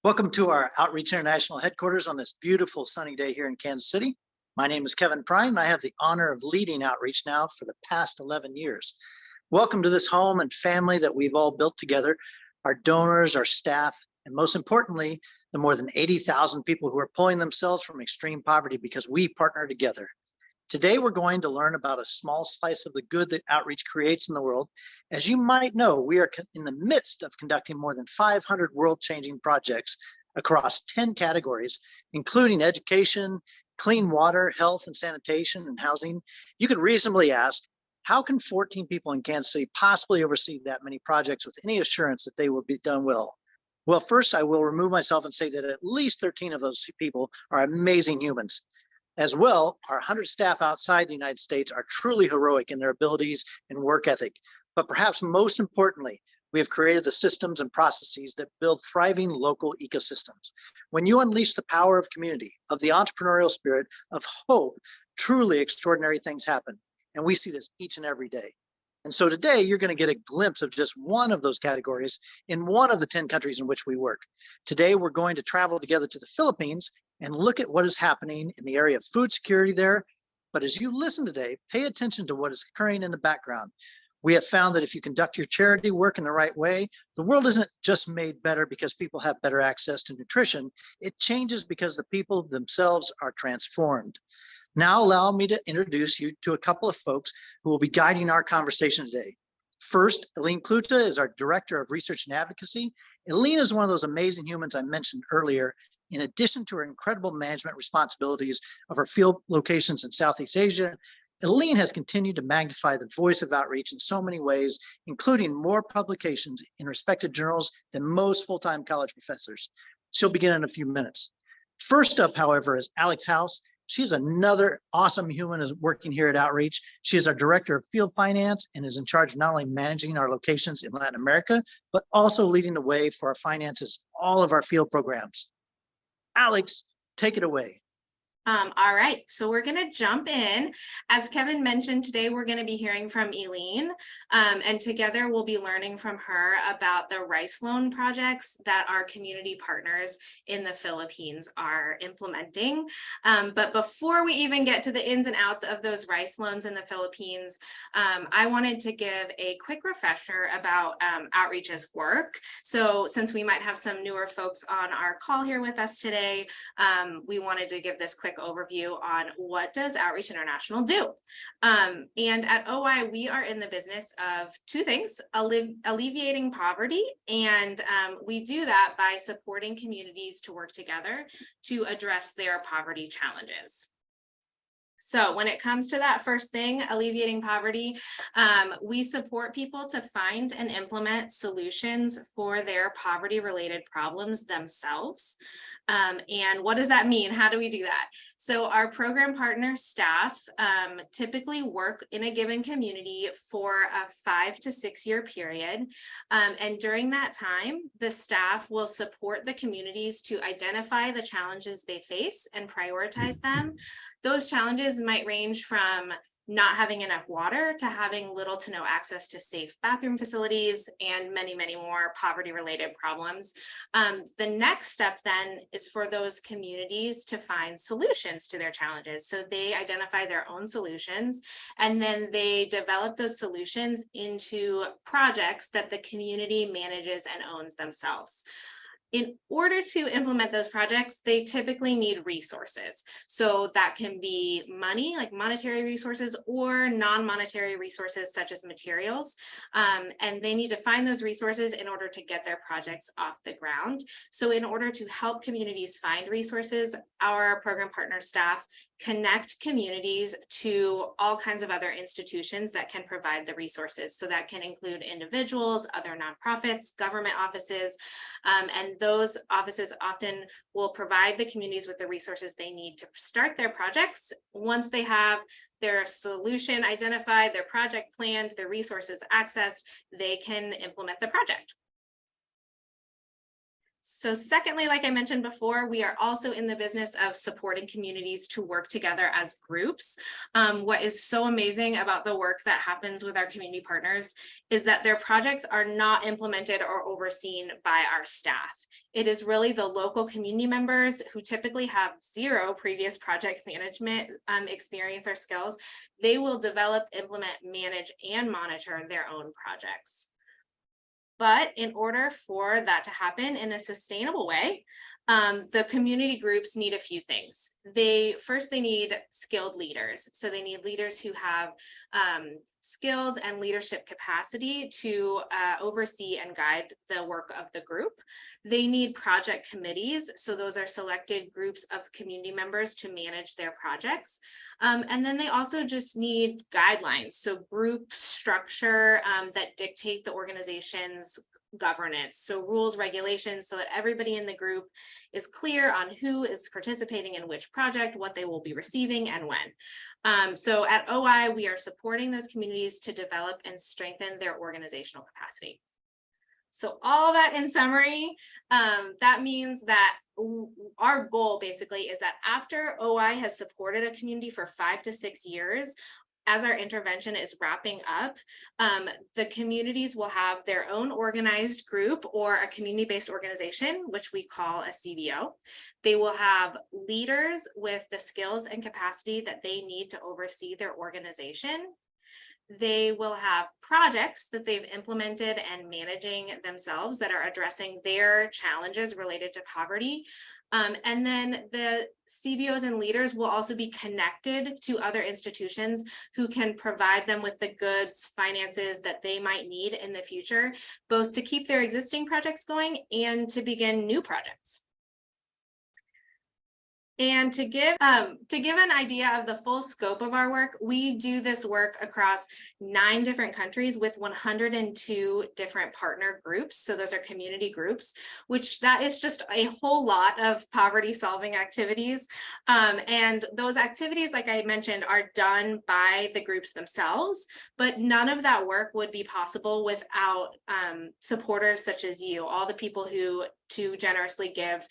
Welcome to our Outreach International headquarters on this beautiful sunny day here in Kansas City. My name is Kevin Prine, and I have the honor of leading Outreach now for the past 11 years. Welcome to this home and family that we've all built together, our donors, our staff, and most importantly, the more than 80,000 people who are pulling themselves from extreme poverty because we partner together. Today, we're going to learn about a small slice of the good that Outreach creates in the world. As you might know, we are in the midst of conducting more than 500 world-changing projects across 10 categories, including education, clean water, health and sanitation, and housing. You could reasonably ask, how can 14 people in Kansas City possibly oversee that many projects with any assurance that they will be done well? Well, first, I will remove myself and say that at least 13 of those people are amazing humans. As well, our 100 staff outside the United States are truly heroic in their abilities and work ethic. But perhaps most importantly, we have created the systems and processes that build thriving local ecosystems. When you unleash the power of community, of the entrepreneurial spirit, of hope, truly extraordinary things happen. And we see this each and every day. And so today, you're going to get a glimpse of just one of those categories in one of the 10 countries in which we work. Today, we're going to travel together to the Philippines and look at what is happening in the area of food security there. But as you listen today, pay attention to what is occurring in the background. We have found that if you conduct your charity work in the right way, the world isn't just made better because people have better access to nutrition. It changes because the people themselves are transformed. Now allow me to introduce you to a couple of folks who will be guiding our conversation today. First, Eileen Kluta is our Director of Research and Advocacy. Eileen is one of those amazing humans I mentioned earlier. In addition to her incredible management responsibilities of her field locations in Southeast Asia, Eileen has continued to magnify the voice of outreach in so many ways, including more publications in respected journals than most full-time college professors. She'll begin in a few minutes. First up, however, is Alex House. She's another awesome human is working here at Outreach. She is our Director of Field Finance and is in charge of not only managing our locations in Latin America, but also leading the way for our finances, all of our field programs. Alex, take it away. All right, so we're going to jump in. As Kevin mentioned, today we're going to be hearing from Eileen, and together we'll be learning from her about the rice loan projects that our community partners in the Philippines are implementing. But before we even get to the ins and outs of those rice loans in the Philippines, I wanted to give a quick refresher about Outreach's work. So since we might have some newer folks on our call here with us today, we wanted to give this quick overview on what does Outreach International do. And at OI, we are in the business of two things: alleviating poverty, and we do that by supporting communities to work together to address their poverty challenges. So when it comes to that first thing, alleviating poverty, we support people to find and implement solutions for their poverty-related problems themselves. And what does that mean? How do we do that? So our program partner staff typically work in a given community for a 5 to 6 year period. And during that time, the staff will support the communities to identify the challenges they face and prioritize them. Those challenges might range from not having enough water to having little to no access to safe bathroom facilities and many, many more poverty-related problems. The next step then is for those communities to find solutions to their challenges. So they identify their own solutions, and then they develop those solutions into projects that the community manages and owns themselves. In order to implement those projects, they typically need resources. So that can be money, like monetary resources, or non-monetary resources such as materials. And they need to find those resources in order to get their projects off the ground. So in order to help communities find resources, our program partner staff connect communities to all kinds of other institutions that can provide the resources. So that can include individuals, other nonprofits, government offices, and those offices often will provide the communities with the resources they need to start their projects. Once they have their solution identified, their project planned, their resources accessed, they can implement the project. So secondly, like I mentioned before, we are also in the business of supporting communities to work together as groups. What is so amazing about the work that happens with our community partners is that their projects are not implemented or overseen by our staff. It is really the local community members who typically have zero previous project management experience or skills. They will develop, implement, manage, and monitor their own projects. But in order for that to happen in a sustainable way, the community groups need a few things. First, they need skilled leaders. So they need leaders who have skills and leadership capacity to oversee and guide the work of the group. They need project committees. So those are selected groups of community members to manage their projects. And then they also just need guidelines. So group structure that dictate the organization's governance. So rules, regulations, so that everybody in the group is clear on who is participating in which project, what they will be receiving, and when. So at OI, we are supporting those communities to develop and strengthen their organizational capacity. So all that in summary, that means that our goal basically is that after OI has supported a community for 5 to 6 years, as our intervention is wrapping up, the communities will have their own organized group or a community-based organization, which we call a CBO. They will have leaders with the skills and capacity that they need to oversee their organization. They will have projects that they've implemented and managing themselves that are addressing their challenges related to poverty. And then the CBOs and leaders will also be connected to other institutions who can provide them with the goods, finances that they might need in the future, both to keep their existing projects going and to begin new projects. And to give an idea of the full scope of our work, we do this work across 9 different countries with 102 different partner groups. So those are community groups, which that is just a whole lot of poverty solving activities. And those activities, like I mentioned, are done by the groups themselves, but none of that work would be possible without supporters such as you, all the people who generously give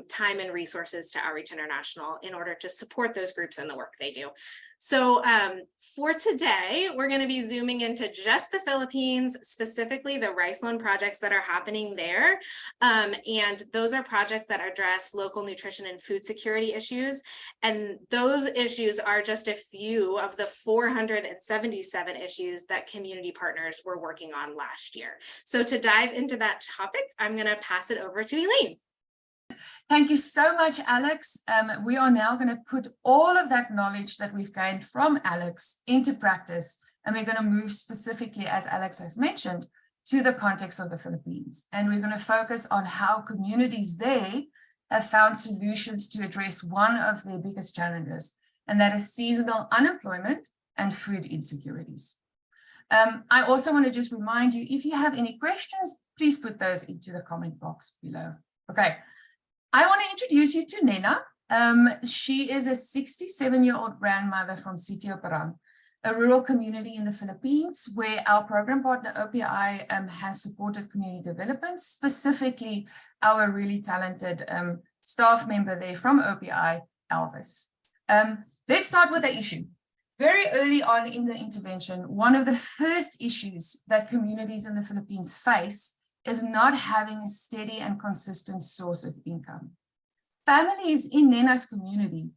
time and resources to Outreach International in order to support those groups and the work they do. So for today, we're going to be zooming into just the Philippines, specifically the rice loan projects that are happening there. And those are projects that address local nutrition and food security issues. And those issues are just a few of the 477 issues that community partners were working on last year. So to dive into that topic, I'm going to pass it over to Elaine. Thank you so much, Alex. We are now going to put all of that knowledge that we've gained from Alex into practice, and we're going to move specifically, as Alex has mentioned, to the context of the Philippines. And we're going to focus on how communities there have found solutions to address one of their biggest challenges, and that is seasonal unemployment and food insecurities. I also want to just remind you, if you have any questions, please put those into the comment box below. Okay. I want to introduce you to Nena. She is a 67-year-old grandmother from Sitio Parang, a rural community in the Philippines where our program partner OPI has supported community development, specifically our really talented staff member there from OPI, Elvis. Let's start with the issue. Very early on in the intervention, one of the first issues that communities in the Philippines face is not having a steady and consistent source of income. Families in Nena's community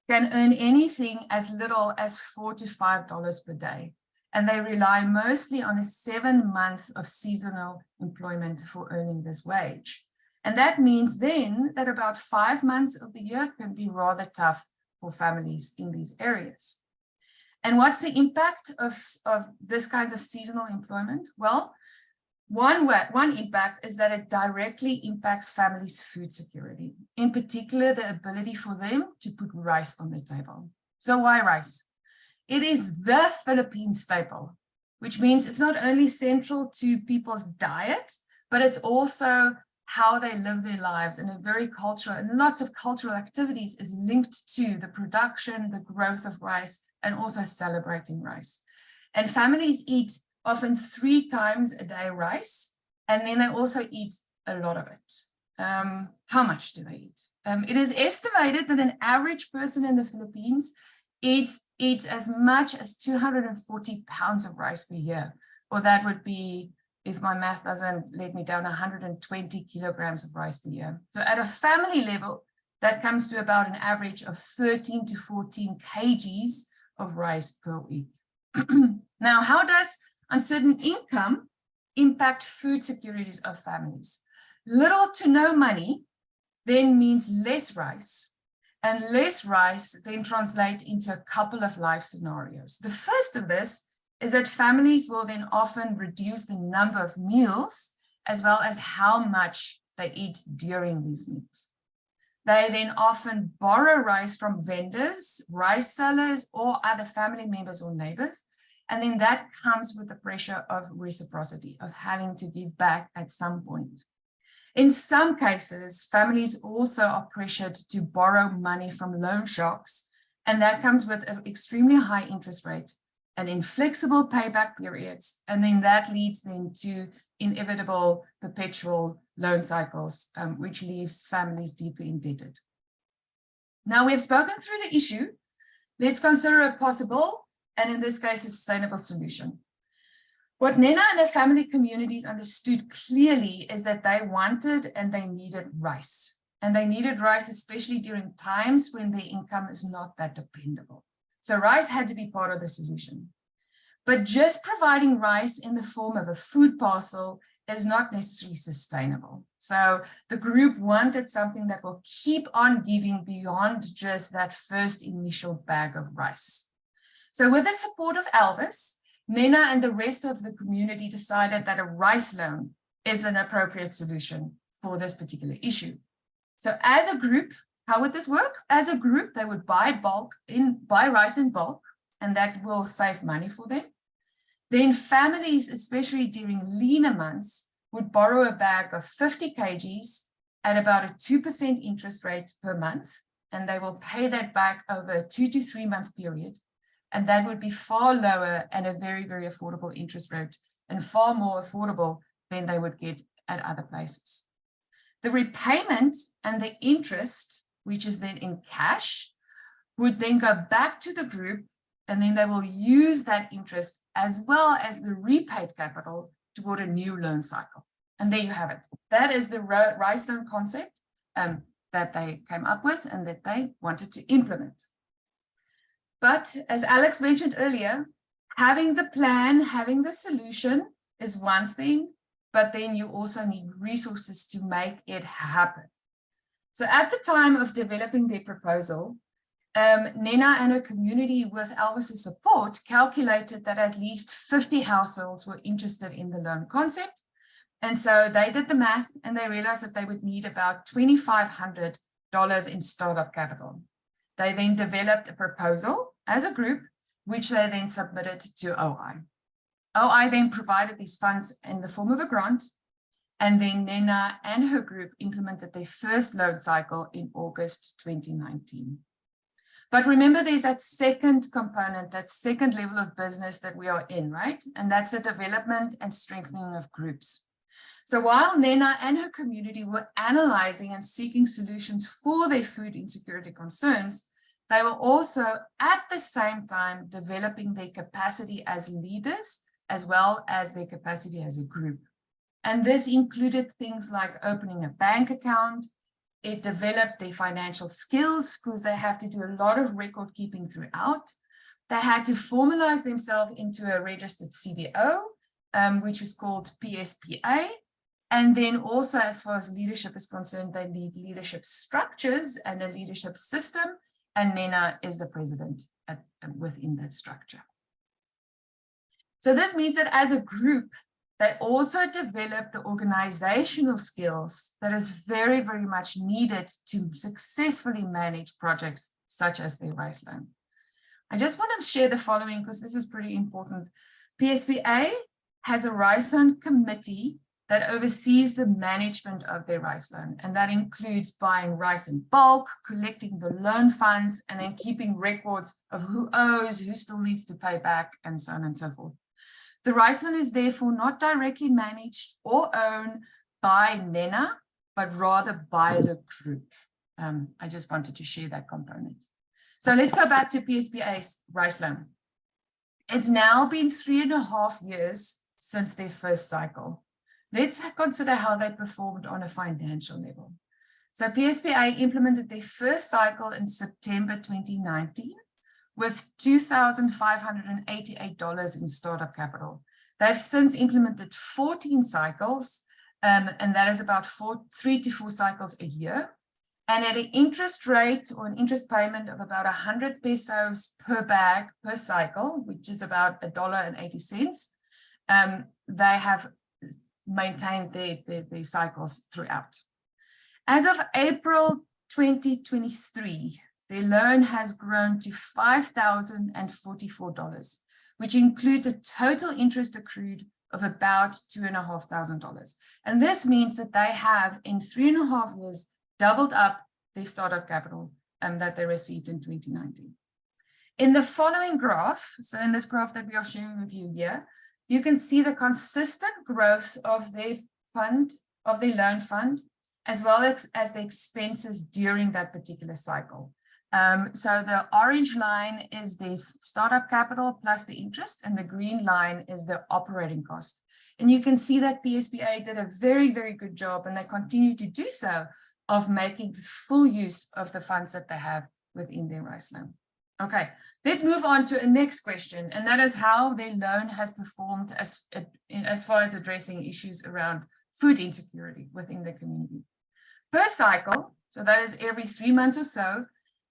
can earn anything as little as $4 to $5 per day, and they rely mostly on a 7 months of seasonal employment for earning this wage. And that means then that about 5 months of the year can be rather tough for families in these areas. And what's the impact of this kind of seasonal employment? Well, one impact is that it directly impacts families' food security, in particular, the ability for them to put rice on the table. So why rice? It is the Philippine staple, which means it's not only central to people's diet, but it's also how they live their lives in a very cultural, and lots of cultural activities is linked to the production, the growth of rice, and also celebrating rice. And families eat often 3 times a day rice, and then they also eat a lot of it. How much do they eat? It is estimated that an average person in the Philippines eats as much as 240 pounds of rice per year, or that would be, if my math doesn't let me down, 120 kilograms of rice per year. So at a family level, that comes to about an average of 13 to 14 kgs of rice per week. Now, how does uncertain income impact food securities of families? Little to no money then means less rice, and less rice then translates into a couple of life scenarios. The first of this is that families will then often reduce the number of meals as well as how much they eat during these meals. They then often borrow rice from vendors, rice sellers, or other family members or neighbors. And then that comes with the pressure of reciprocity, of having to give back at some point. In some cases, families also are pressured to borrow money from loan sharks, and that comes with an extremely high interest rate and inflexible payback periods. And then that leads them to inevitable perpetual loan cycles, which leaves families deeply indebted. Now we've spoken through the issue. Let's consider a possible, and in this case, a sustainable solution. What Nena and her family communities understood clearly is that they wanted and they needed rice. And they needed rice, especially during times when their income is not that dependable. So rice had to be part of the solution. But just providing rice in the form of a food parcel is not necessarily sustainable. So the group wanted something that will keep on giving beyond just that first initial bag of rice. So with the support of Elvis, Nena and the rest of the community decided that a rice loan is an appropriate solution for this particular issue. So as a group, how would this work? As a group, they would buy rice in bulk, and that will save money for them. Then families, especially during leaner months, would borrow a bag of 50 kgs at about a 2% interest rate per month, and they will pay that back over a 2 to 3 month period. And that would be far lower and a very, very affordable interest rate, and far more affordable than they would get at other places. The repayment and the interest, which is then in cash, would then go back to the group, and then they will use that interest as well as the repaid capital toward a new loan cycle. And there you have it. That is the rice loan concept that they came up with and that they wanted to implement. But as Alex mentioned earlier, having the plan, having the solution is one thing, but then you also need resources to make it happen. So at the time of developing their proposal, Nena and her community, with Elvis's support, calculated that at least 50 households were interested in the loan concept. And so they did the math and they realized that they would need about $2,500 in startup capital. They then developed a proposal as a group, which they then submitted to OI. OI then provided these funds in the form of a grant, and then Nena and her group implemented their first loan cycle in August 2019. But remember, there's that second component, that second level of business that we are in, right? And that's the development and strengthening of groups. So while Nena and her community were analyzing and seeking solutions for their food insecurity concerns, they were also at the same time developing their capacity as leaders, as well as their capacity as a group. And this included things like opening a bank account. It developed their financial skills because they have to do a lot of record keeping throughout. They had to formalize themselves into a registered CBO, which was called PSPA. And then also, as far as leadership is concerned, they need leadership structures and a leadership system. And Nena is the president within that structure. So this means that as a group, they also develop the organizational skills that is very, very much needed to successfully manage projects such as the rice loan. I just want to share the following because this is pretty important. PSPA has a rice loan committee that oversees the management of their rice loan, and that includes buying rice in bulk, collecting the loan funds, and then keeping records of who owes, who still needs to pay back, and so on and so forth. The rice loan is therefore not directly managed or owned by Nena, but rather by the group. I just wanted to share that component. So let's go back to PSPA's rice loan. It's now been 3.5 years since their first cycle. Let's consider how they performed on a financial level. So PSPA implemented their first cycle in September 2019 with $2,588 in startup capital. They've since implemented 14 cycles, and that is about 3 to 4 cycles a year. And at an interest rate or an interest payment of about 100 pesos per bag per cycle, which is about $1.80, they have maintained their cycles throughout. As of April 2023, their loan has grown to $5,044, which includes a total interest accrued of about $2,500. And this means that they have, in 3.5 years, doubled up their startup capital that they received in 2019. In the following graph, so in this graph that we are sharing with you here, you can see the consistent growth of their fund, of their loan fund, as well as the expenses during that particular cycle. So the orange line is the startup capital plus the interest, and the green line is the operating cost. And you can see that PSPA did a very, very good job, and they continue to do so, of making full use of the funds that they have within their rice loan. Okay, let's move on to a next question, and that is how their loan has performed as far as addressing issues around food insecurity within the community. Per cycle, so that is every 3 months or so,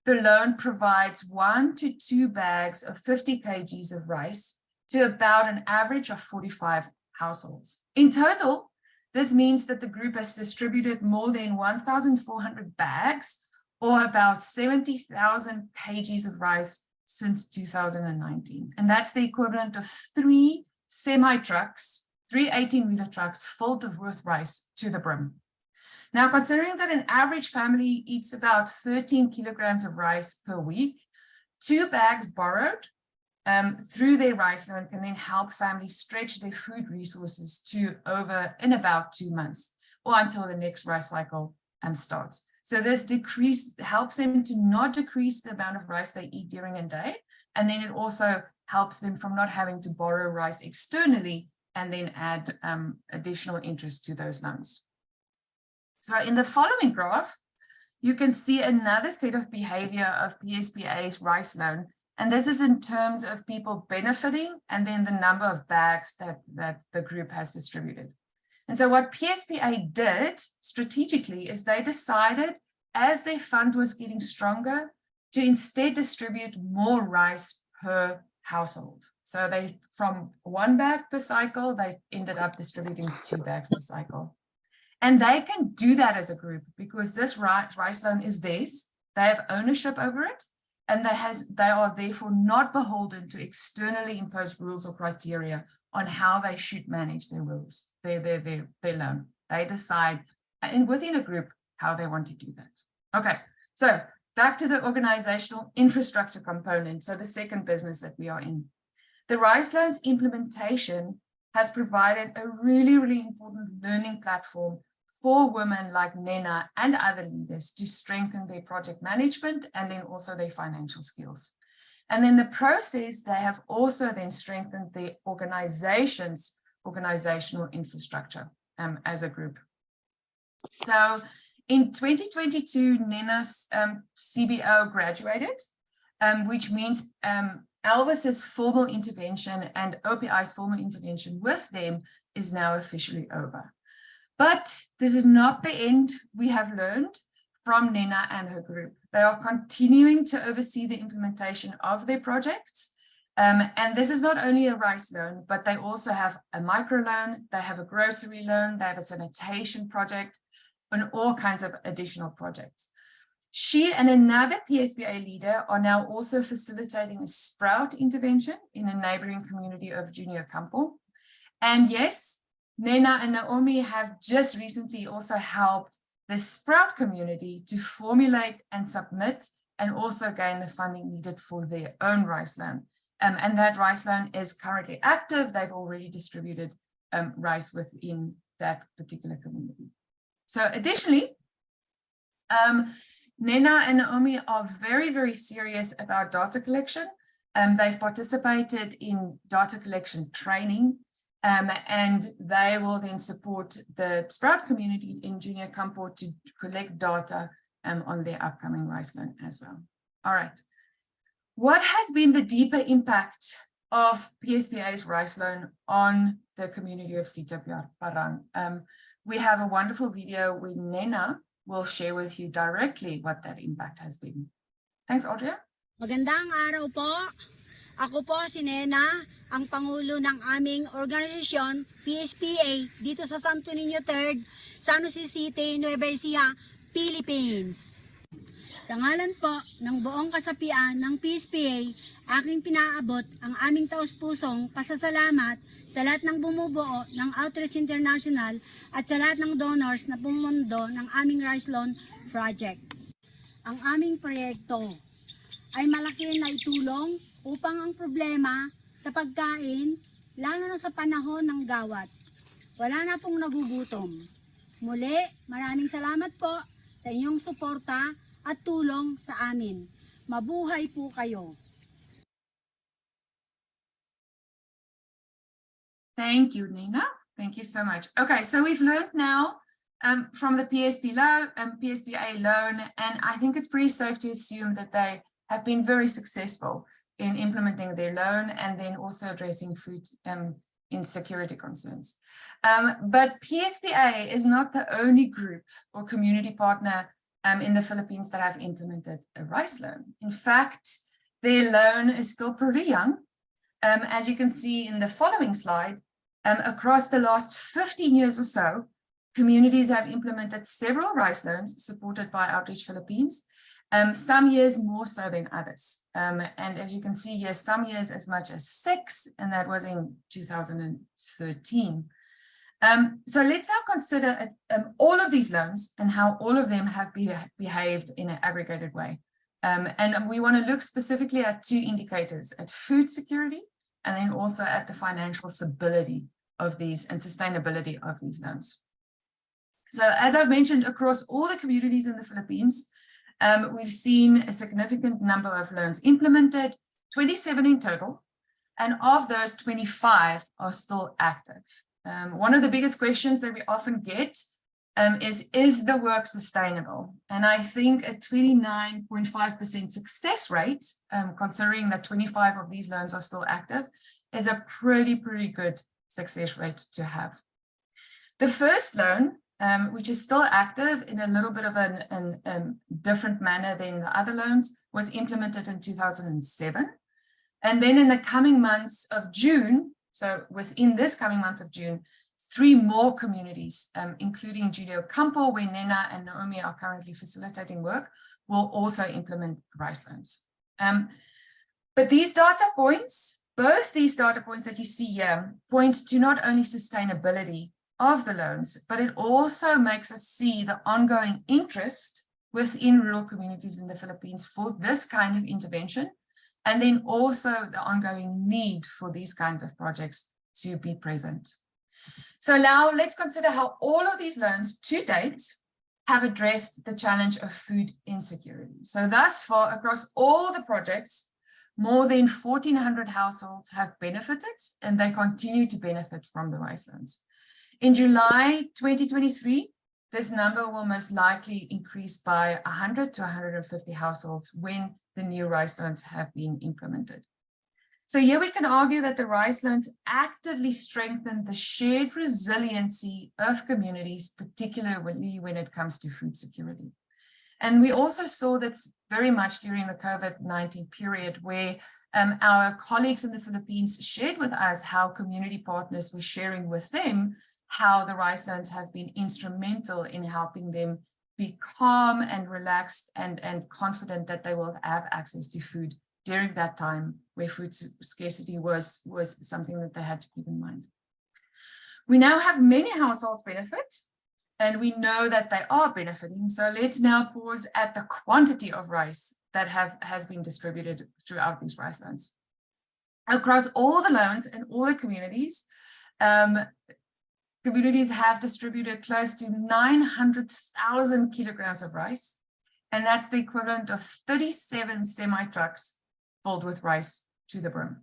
the loan provides 1 to 2 bags of 50 kgs of rice to about an average of 45 households. In total, this means that the group has distributed more than 1,400 bags, or about 70,000 kgs of rice since 2019. And that's the equivalent of 3 semi-trucks, 3 18-wheeler trucks filled with rice to the brim. Now, considering that an average family eats about 13 kilograms of rice per week, 2 bags borrowed through their rice loan can then help families stretch their food resources to over in about 2 months, or until the next rice cycle starts. So this helps them to not decrease the amount of rice they eat during a day, and then it also helps them from not having to borrow rice externally and then add additional interest to those loans. So in the following graph, you can see another set of behavior of PSPA's rice loan. And this is in terms of people benefiting and then the number of bags that the group has distributed. And so what PSPA did strategically is they decided, as their fund was getting stronger, to instead distribute more rice per household. So they, from 1 bag per cycle, they ended up distributing 2 bags per cycle. And they can do that as a group because this rice loan is theirs. They have ownership over it, and they are therefore not beholden to externally imposed rules or criteria on how they should manage their rules, their loan. They decide within a group how they want to do that. Okay, so back to the organizational infrastructure component. So the second business that we are in. The rice loans implementation has provided a really, really important learning platform for women like Nena and other leaders to strengthen their project management and then also their financial skills. And in the process, they have also then strengthened their organizational infrastructure as a group. So in 2022, Nena's CBO graduated, which means Elvis's formal intervention and OPI's formal intervention with them is now officially over. But this is not the end we have learned from Nena and her group. They are continuing to oversee the implementation of their projects. And this is not only a rice loan, but they also have a microloan, they have a grocery loan, they have a sanitation project, and all kinds of additional projects. She and another PSPA leader are now also facilitating a sprout intervention in a neighboring community of Junior Campo. And yes, Nena and Naomi have just recently also helped the Sprout community to formulate and submit and also gain the funding needed for their own rice loan. And that rice loan is currently active. They've already distributed rice within that particular community. So additionally, Nena and Naomi are very, very serious about data collection. They've participated in data collection training, and they will then support the Sprout community in Junior Kampo to collect data on their upcoming rice loan as well. All right. What has been the deeper impact of PSPA's rice loan on the community of Sita Parang? We have a wonderful video where Nena will share with you directly what that impact has been. Thanks, Audrey. Magandang araw po. Ako po si Nena, ang Pangulo ng aming organisasyon, PSPA, dito sa Santo Niño 3rd, San Jose City, Nueva Ecija, Philippines. Sa ngalan po ng buong kasapian ng PSPA, aking pinaabot ang aming taus-pusong pasasalamat sa lahat ng bumubuo ng Outreach International at sa lahat ng donors na pumundo ng aming Rice Loan Project. Ang aming proyekto ay malaki na itulong upang ang problema sa pagkain, lalo na sa panahon ng gawat, wala na pong nagugutom. Muli, maraming salamat po sa inyong suporta at tulong sa amin. Mabuhay po kayo. Thank you, Nina. Thank you so much. Okay, so we've learned now from the PSPA loan, and I think it's pretty safe to assume that they have been very successful in implementing their loan and then also addressing food insecurity concerns. But PSPA is not the only group or community partner in the Philippines that have implemented a rice loan. In fact, their loan is still pretty young. As you can see in the following slide, across the last 15 years or so, communities have implemented several rice loans supported by Outreach Philippines. Some years more so than others. And as you can see here, some years as much as 6, and that was in 2013. So let's now consider all of these loans and how all of them have behaved in an aggregated way. And we want to look specifically at 2 indicators, at food security, and then also at the financial stability of these and sustainability of these loans. So as I've mentioned, across all the communities in the Philippines, we've seen a significant number of loans implemented, 27 in total, and of those 25 are still active. One of the biggest questions that we often get is the work sustainable? And I think a 29.5% success rate, considering that 25 of these loans are still active, is a pretty good success rate to have. The first loan, which is still active in a little bit of a different manner than the other loans, was implemented in 2007. And then in the coming months of June, so within this coming month of June, 3 more communities, including Junior Kampo, where Nena and Naomi are currently facilitating work, will also implement rice loans. But these data points, both these data points that you see here, point to not only sustainability of the loans, but it also makes us see the ongoing interest within rural communities in the Philippines for this kind of intervention, and then also the ongoing need for these kinds of projects to be present. So now let's consider how all of these loans to date have addressed the challenge of food insecurity. So thus far, across all the projects, more than 1,400 households have benefited, and they continue to benefit from the rice loans. In July 2023, this number will most likely increase by 100 to 150 households when the new rice loans have been implemented. So here we can argue that the rice loans actively strengthen the shared resiliency of communities, particularly when it comes to food security. And we also saw this very much during the COVID-19 period, where our colleagues in the Philippines shared with us how community partners were sharing with them how the rice loans have been instrumental in helping them be calm and relaxed and confident that they will have access to food during that time where food scarcity was something that they had to keep in mind. We now have many households benefit, and we know that they are benefiting. So let's now pause at the quantity of rice that has been distributed throughout these rice loans. Across all the loans and all the communities, communities have distributed close to 900,000 kilograms of rice, and that's the equivalent of 37 semi-trucks filled with rice to the brim.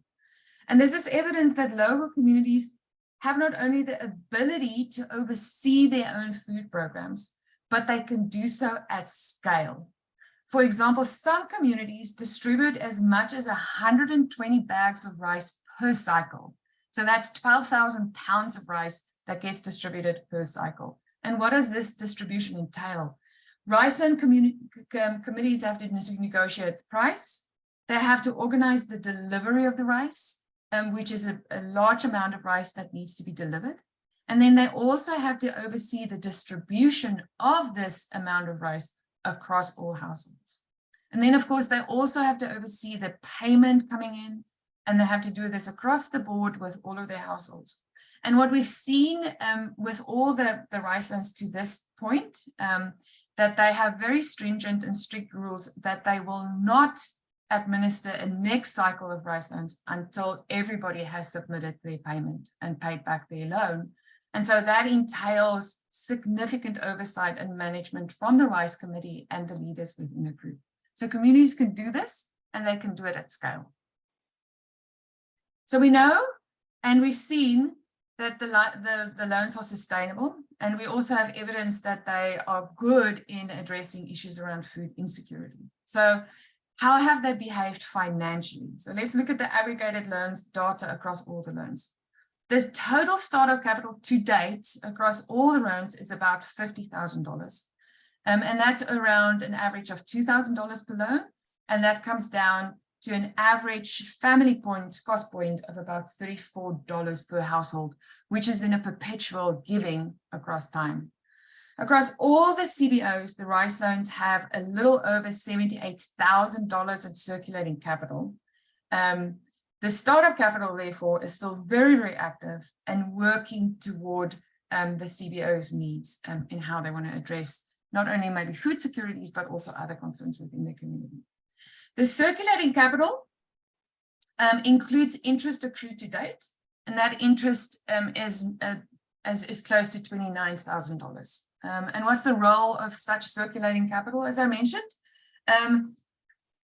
And this is evidence that local communities have not only the ability to oversee their own food programs, but they can do so at scale. For example, some communities distribute as much as 120 bags of rice per cycle. So that's 12,000 pounds of rice that gets distributed per cycle. And what does this distribution entail? Rice loan committees have to negotiate the price. They have to organize the delivery of the rice, which is a large amount of rice that needs to be delivered. And then they also have to oversee the distribution of this amount of rice across all households. And then, of course, they also have to oversee the payment coming in, and they have to do this across the board with all of their households. And what we've seen with all the rice loans to this point, that they have very stringent and strict rules that they will not administer a next cycle of rice loans until everybody has submitted their payment and paid back their loan. And so that entails significant oversight and management from the rice committee and the leaders within the group. So communities can do this, and they can do it at scale. So we know, and we've seen, that the loans are sustainable, and we also have evidence that they are good in addressing issues around food insecurity. So how have they behaved financially? So let's look at the aggregated loans data across all the loans. The total startup capital to date across all the loans is about $50,000. And that's around an average of $2,000 per loan. And that comes down to an average family cost point of about $34 per household, which is in a perpetual giving across time. Across all the CBOs, the rice loans have a little over $78,000 in circulating capital. The startup capital, therefore, is still very, very active and working toward the CBO's needs in how they want to address not only maybe food securities, but also other concerns within their community. The circulating capital includes interest accrued to date, and that interest is close to $29,000. And what's the role of such circulating capital? As I mentioned,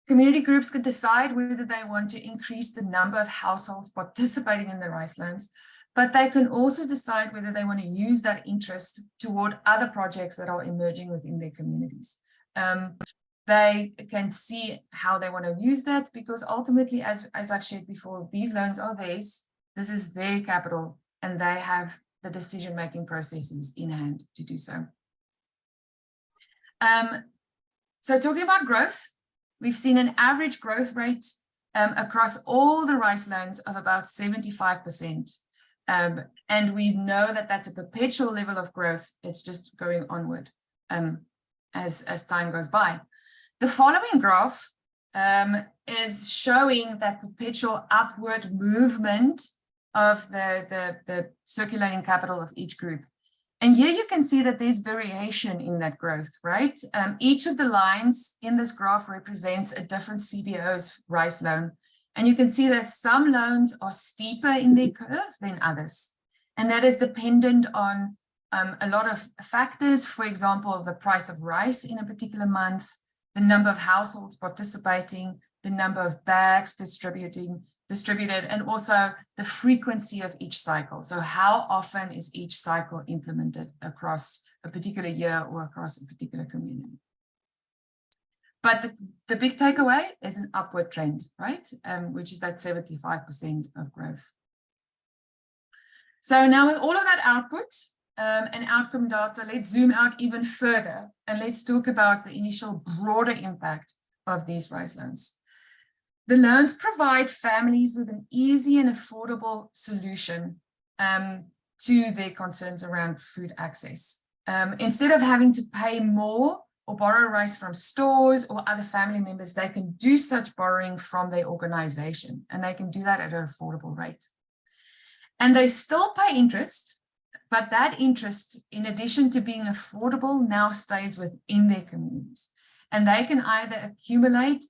community groups could decide whether they want to increase the number of households participating in the rice loans, but they can also decide whether they want to use that interest toward other projects that are emerging within their communities. They can see how they want to use that, because ultimately, as I've shared before, these loans are theirs. This is their capital, and they have the decision-making processes in hand to do so. So talking about growth, we've seen an average growth rate across all the rice loans of about 75%. And we know that that's a perpetual level of growth. It's just going onward as time goes by. The following graph is showing that perpetual upward movement of the circulating capital of each group. And here you can see that there's variation in that growth, right? Each of the lines in this graph represents a different CBO's rice loan. And you can see that some loans are steeper in their curve than others. And that is dependent on a lot of factors. For example, the price of rice in a particular month, the number of households participating, the number of bags distributed, and also the frequency of each cycle. So how often is each cycle implemented across a particular year or across a particular community? But the big takeaway is an upward trend, right? Which is that 75% of growth. So now with all of that output and outcome data, let's zoom out even further and let's talk about the initial broader impact of these rice loans. The loans provide families with an easy and affordable solution to their concerns around food access. Instead of having to pay more or borrow rice from stores or other family members, they can do such borrowing from their organization, and they can do that at an affordable rate. And they still pay interest, but that interest, in addition to being affordable, now stays within their communities. And they can either accumulate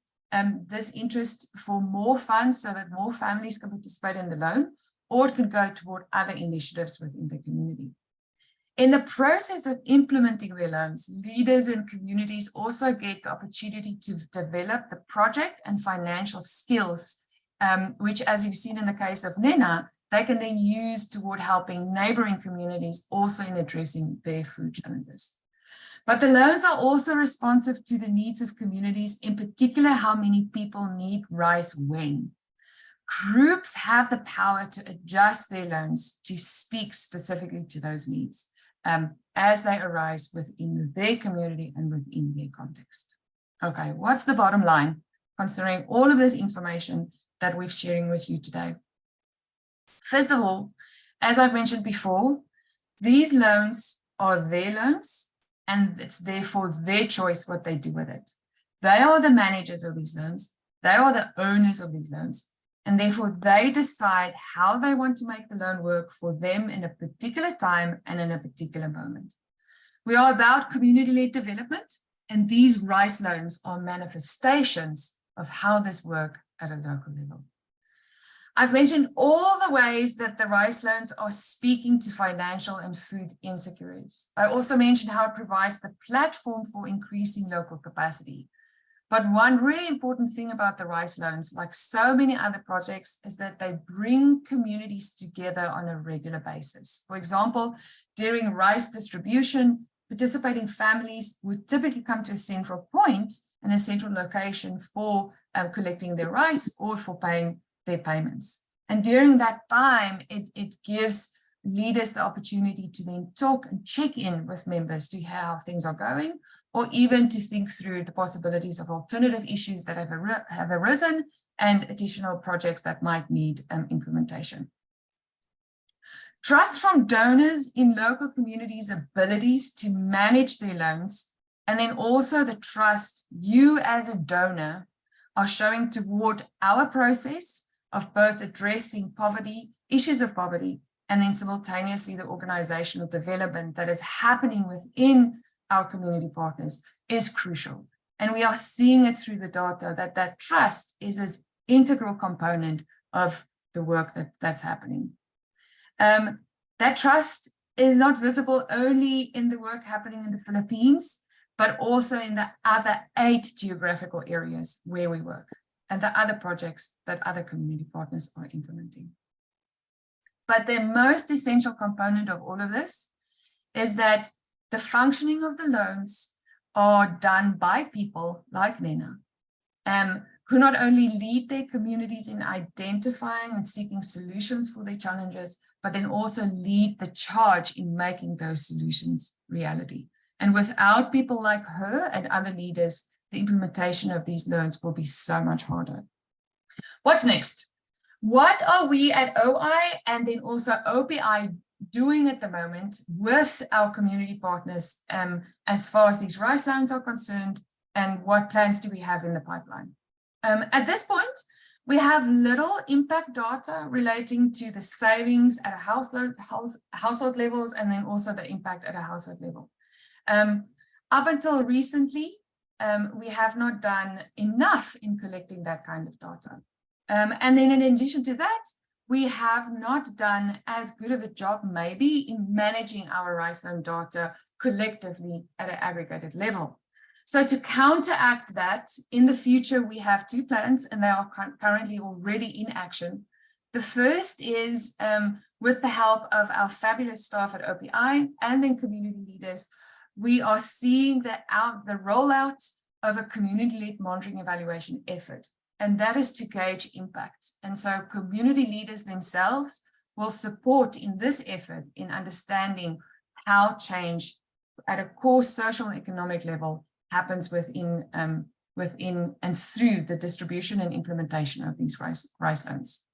this interest for more funds so that more families can participate in the loan, or it can go toward other initiatives within the community. In the process of implementing their loans, leaders and communities also get the opportunity to develop the project and financial skills, which, as you've seen in the case of Nena, they can then use toward helping neighboring communities also in addressing their food challenges. But the loans are also responsive to the needs of communities, in particular, how many people need rice when. Groups have the power to adjust their loans to speak specifically to those needs as they arise within their community and within their context. Okay, what's the bottom line considering all of this information that we're sharing with you today? First of all, as I've mentioned before, these loans are their loans, and it's therefore their choice what they do with it. They are the managers of these loans. They are the owners of these loans. And therefore they decide how they want to make the loan work for them in a particular time and in a particular moment. We are about community-led development, and these rice loans are manifestations of how this works at a local level. I've mentioned all the ways that the rice loans are speaking to financial and food insecurities. I also mentioned how it provides the platform for increasing local capacity. But one really important thing about the rice loans, like so many other projects, is that they bring communities together on a regular basis. For example, during rice distribution, participating families would typically come to a central point and a central location for collecting their rice or for paying their payments. And during that time, it gives leaders the opportunity to then talk and check in with members to hear how things are going, or even to think through the possibilities of alternative issues that have arisen and additional projects that might need implementation. Trust from donors in local communities' abilities to manage their loans, and then also the trust you as a donor are showing toward our process of both addressing poverty, issues of poverty, and then simultaneously the organizational development that is happening within our community partners is crucial. And we are seeing it through the data that trust is an integral component of the work that's happening. That trust is not visible only in the work happening in the Philippines, but also in the other 8 geographical areas where we work and the other projects that other community partners are implementing. But the most essential component of all of this is that the functioning of the loans are done by people like Nena, who not only lead their communities in identifying and seeking solutions for their challenges, but then also lead the charge in making those solutions reality. And without people like her and other leaders, the implementation of these loans will be so much harder. What's next? What are we at OI and then also OPI doing at the moment with our community partners as far as these rice loans are concerned, and what plans do we have in the pipeline? At this point, we have little impact data relating to the savings at a household levels, and then also the impact at a household level. Up until recently, we have not done enough in collecting that kind of data. And then in addition to that, we have not done as good of a job maybe in managing our rice loan data collectively at an aggregated level. So to counteract that, in the future, we have 2 plans, and they are currently already in action. The first is with the help of our fabulous staff at OPI and then community leaders, we are seeing the rollout of a community-led monitoring evaluation effort. And that is to gauge impact. And so community leaders themselves will support in this effort in understanding how change at a core social and economic level happens within and through the distribution and implementation of these rice loans.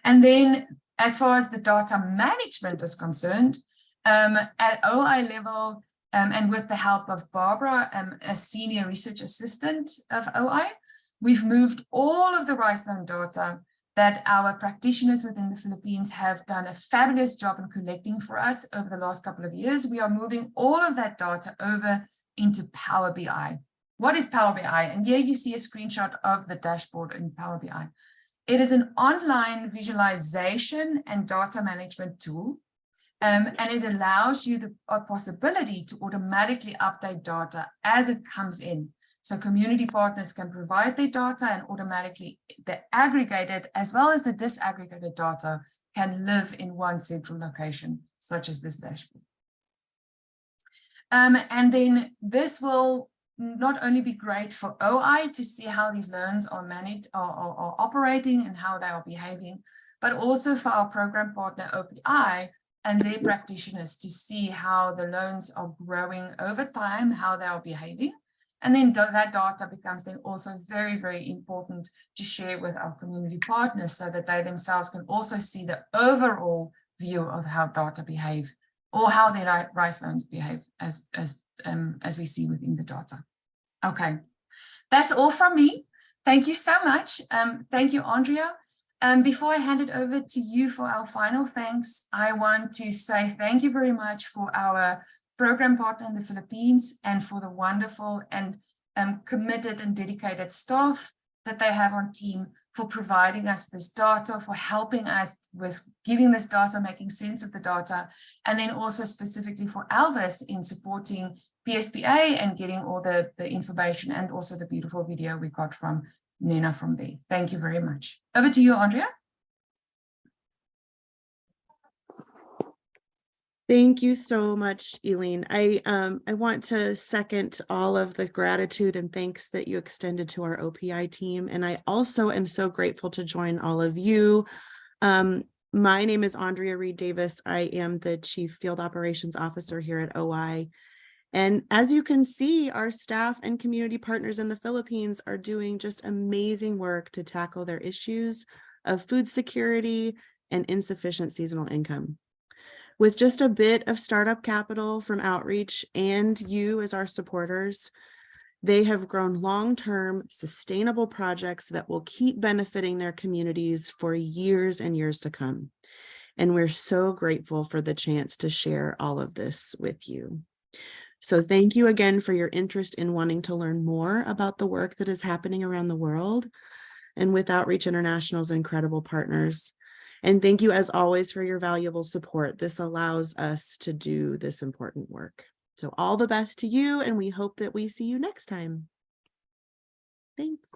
And then as far as the data management is concerned, at OI level, and with the help of Barbara, a senior research assistant of OI, we've moved all of the rice loan data that our practitioners within the Philippines have done a fabulous job in collecting for us over the last couple of years. We are moving all of that data over into Power BI. What is Power BI? And here you see a screenshot of the dashboard in Power BI. It is an online visualization and data management tool And it allows you the possibility to automatically update data as it comes in. So community partners can provide their data, and automatically the aggregated as well as the disaggregated data can live in one central location, such as this dashboard. And then this will not only be great for OI to see how these loans are managed or operating and how they are behaving, but also for our program partner OPI and their practitioners to see how the loans are growing over time, how they are behaving. And then that data becomes then also very, very important to share with our community partners so that they themselves can also see the overall view of how data behave or how their rice loans behave as we see within the data. Okay, that's all from me. Thank you so much. Thank you, Andrea. Before I hand it over to you for our final thanks, I want to say thank you very much for our program partner in the Philippines and for the wonderful and committed and dedicated staff that they have on team for providing us this data, for helping us with giving this data, making sense of the data, and then also specifically for Elvis in supporting PSPA and getting all the information and also the beautiful video we got from Nina from there. Thank you very much. Over to you, Andrea. Thank you so much, Eileen. I want to second all of the gratitude and thanks that you extended to our OPI team. And I also am so grateful to join all of you. My name is Andrea Reed Davis. I am the Chief Field Operations Officer here at OI. And as you can see, our staff and community partners in the Philippines are doing just amazing work to tackle their issues of food security and insufficient seasonal income. With just a bit of startup capital from outreach and you as our supporters, they have grown long-term sustainable projects that will keep benefiting their communities for years and years to come. And we're so grateful for the chance to share all of this with you. So thank you again for your interest in wanting to learn more about the work that is happening around the world and with Outreach International's incredible partners. And thank you as always for your valuable support. This allows us to do this important work. So all the best to you, and we hope that we see you next time. Thanks.